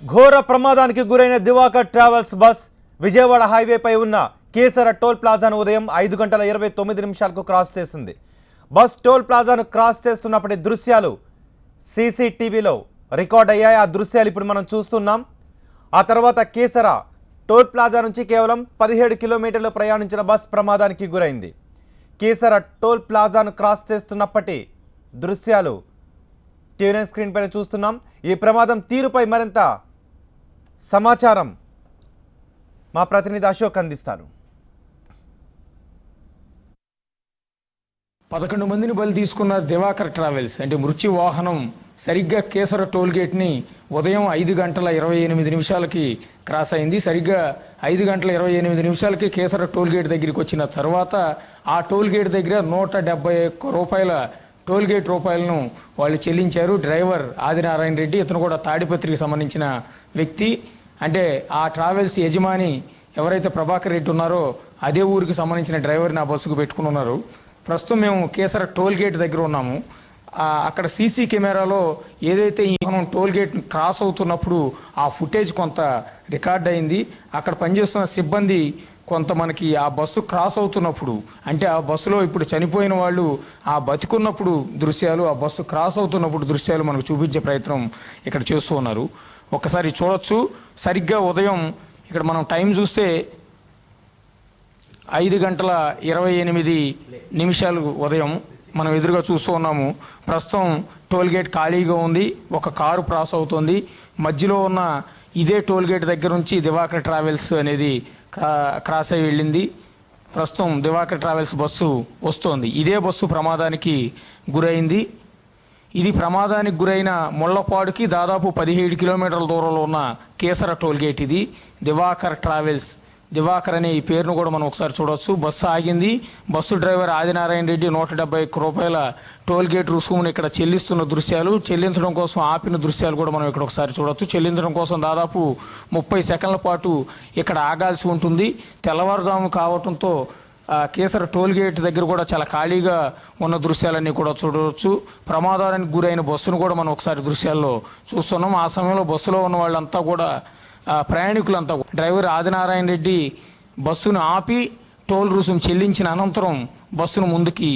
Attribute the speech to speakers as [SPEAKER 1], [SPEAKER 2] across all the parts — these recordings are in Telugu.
[SPEAKER 1] ఘోర ప్రమాదానికి గురైన దివాకర్ ట్రావెల్స్ బస్ విజయవాడ హైవేపై ఉన్న కేసర టోల్ ప్లాజాను ఉదయం 5:29 క్రాస్ చేసింది. బస్ టోల్ ప్లాజాను క్రాస్ చేస్తున్నప్పటి దృశ్యాలు సీసీటీవీలో రికార్డ్ అయ్యాయి. ఆ దృశ్యాలు ఇప్పుడు మనం చూస్తున్నాం. ఆ తర్వాత కేసర టోల్ ప్లాజా నుంచి కేవలం 17 కిలోమీటర్లు ప్రయాణించిన బస్ ప్రమాదానికి గురైంది. కేసర టోల్ ప్లాజాను క్రాస్ చేస్తున్నప్పటి దృశ్యాలు టీవీ స్క్రీన్ పైన చూస్తున్నాం. ఈ ప్రమాదం తీరుపై మరింత సమాచారం మా ప్రతినిధి అశోక్ అందిస్తారు.
[SPEAKER 2] 11 మందిని బలి తీసుకున్న దివాకర్ ట్రావెల్స్ అంటే మృత్యు వాహనం సరిగ్గా కేసర టోల్ గేట్ని ఉదయం 5:28 క్రాస్ అయింది. సరిగ్గా 5:28 కేసర టోల్ గేట్ దగ్గరికి వచ్చిన తర్వాత ఆ టోల్ గేట్ దగ్గర 171 రూపాయల టోల్ గేట్ రూపాయలను వాళ్ళు చెల్లించారు. డ్రైవర్ ఆదినారాయణ రెడ్డి, ఇతను కూడా తాడిపత్రికి సంబంధించిన వ్యక్తి. అంటే ఆ ట్రావెల్స్ యజమాని ఎవరైతే ప్రభాకర్ రెడ్డి ఉన్నారో అదే ఊరికి సంబంధించిన డ్రైవర్ని ఆ బస్సుకు పెట్టుకుని ఉన్నారు. ప్రస్తుతం మేము కేసర టోల్ గేట్ దగ్గర ఉన్నాము. అక్కడ సీసీ కెమెరాలో ఏదైతే ఈ టోల్ గేట్ క్రాస్ అవుతున్నప్పుడు ఆ ఫుటేజ్ కొంత రికార్డ్ అయింది. అక్కడ పనిచేస్తున్న సిబ్బంది కొంత మనకి ఆ బస్సు క్రాస్ అవుతున్నప్పుడు, అంటే ఆ బస్సులో ఇప్పుడు చనిపోయిన వాళ్ళు ఆ బతికున్నప్పుడు దృశ్యాలు, ఆ బస్సు క్రాస్ అవుతున్నప్పుడు దృశ్యాలు మనకు చూపించే ప్రయత్నం ఇక్కడ చేస్తూ ఉన్నారు. ఒక్కసారి చూడొచ్చు. సరిగ్గా ఉదయం ఇక్కడ మనం టైం చూస్తే 5:28 ఉదయం మనం ఎదురుగా చూస్తూ ఉన్నాము. ప్రస్తుతం టోల్ గేట్ ఖాళీగా ఉంది. ఒక కారు క్రాస్ అవుతుంది. మధ్యలో ఉన్న ఇదే టోల్ గేట్ దగ్గర నుంచి దివాకర్ ట్రావెల్స్ అనేది క్రాస్ అయి వెళ్ళింది. ప్రస్తుతం దివాకర్ ట్రావెల్స్ బస్సు వస్తోంది. ఇదే బస్సు ప్రమాదానికి గురైంది. ఇది ప్రమాదానికి గురైన ముళ్లపాడుకి దాదాపు 17 కిలోమీటర్ల దూరంలో ఉన్న కేసర టోల్ గేట్ ఇది. దివాకర్ ట్రావెల్స్, దివాకర్ అనే ఈ పేరును కూడా మనం ఒకసారి చూడవచ్చు. బస్సు ఆగింది. బస్సు డ్రైవర్ ఆదినారాయణ రెడ్డి 171 రూపాయల టోల్ గేట్ రుసుమును ఇక్కడ చెల్లిస్తున్న దృశ్యాలు, చెల్లించడం కోసం ఆపిన దృశ్యాలు కూడా మనం ఇక్కడ ఒకసారి చూడవచ్చు. చెల్లించడం కోసం దాదాపు 30 సెకండ్ల పాటు ఇక్కడ ఆగాల్సి ఉంటుంది. తెల్లవారుజాము కావడంతో కేసర టోల్ గేట్ దగ్గర కూడా చాలా ఖాళీగా ఉన్న దృశ్యాలన్నీ కూడా చూడవచ్చు. ప్రమాదానికి గురైన బస్సును కూడా మనం ఒకసారి దృశ్యాల్లో చూస్తున్నాం. ఆ సమయంలో బస్సులో ఉన్న వాళ్ళంతా కూడా ప్రయాణికులంతా, డ్రైవర్ ఆదినారాయణ రెడ్డి బస్సును ఆపి టోల్ రుసుము చెల్లించిన అనంతరం బస్సును ముందుకి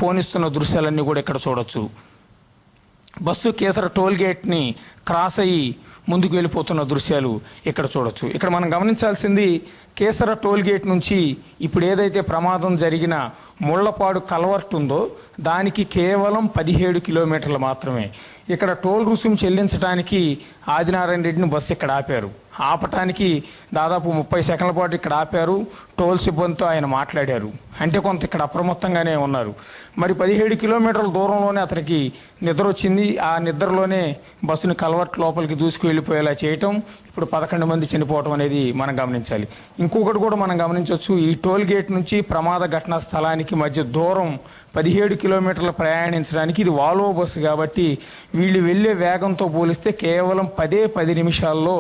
[SPEAKER 2] పోనిస్తున్న దృశ్యాలన్నీ కూడా ఇక్కడ చూడొచ్చు. బస్సు కేసర టోల్ గేట్ని క్రాస్ అయ్యి ముందుకు వెళ్ళిపోతున్న దృశ్యాలు ఇక్కడ చూడొచ్చు. ఇక్కడ మనం గమనించాల్సింది, కేసర టోల్ గేట్ నుంచి ఇప్పుడు ఏదైతే ప్రమాదం జరిగిన ముళ్లపాడు కల్వర్ట్ ఉందో దానికి కేవలం 17 కిలోమీటర్లు మాత్రమే. ఇక్కడ టోల్ రుసుము చెల్లించడానికి ఆదినారాయణ రెడ్డిని బస్సు ఇక్కడ ఆపారు. ఆపటానికి దాదాపు 30 సెకండ్ల పాటు ఇక్కడ ఆపారు. టోల్ సిబ్బందితో ఆయన మాట్లాడారు. అంటే కొంత ఇక్కడ అప్రమత్తంగానే ఉన్నారు. మరి 17 కిలోమీటర్ల దూరంలోనే అతనికి నిద్ర వచ్చింది. ఆ నిద్రలోనే బస్సుని కల్వర్ట్ లోపలికి దూసుకు వెళ్ళిపోయేలా చేయటం, ఇప్పుడు 11 మంది చనిపోవటం అనేది మనం గమనించాలి. ఇంకొకటి కూడా మనం గమనించవచ్చు. ఈ టోల్ గేట్ నుంచి ప్రమాద ఘటనా స్థలానికి మధ్య దూరం 17 కిలోమీటర్లు ప్రయాణించడానికి ఇది వాల్వో బస్సు కాబట్టి వీళ్ళు వెళ్ళే వేగంతో పోలిస్తే కేవలం 10 నిమిషాల్లో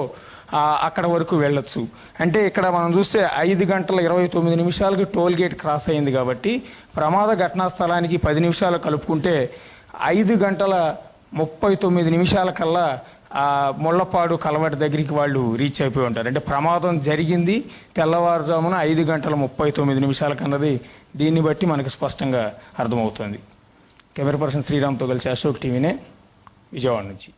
[SPEAKER 2] అక్కడ వరకు వెళ్ళొచ్చు. అంటే ఇక్కడ మనం చూస్తే 5:29 టోల్ గేట్ క్రాస్ అయింది కాబట్టి ప్రమాద ఘటనా స్థలానికి 10 నిమిషాలు కలుపుకుంటే 5:39 కల్లా ముళ్లపాడు కలవటి దగ్గరికి వాళ్ళు రీచ్ అయిపోయి ఉంటారు. అంటే ప్రమాదం జరిగింది తెల్లవారుజామున 5:39 కన్నది దీన్ని బట్టి మనకు స్పష్టంగా అర్థమవుతుంది. కెమెరా పర్సన్ శ్రీరామ్తో కలిసి అశోక్, టీవీనే, విజయవాడ నుంచి.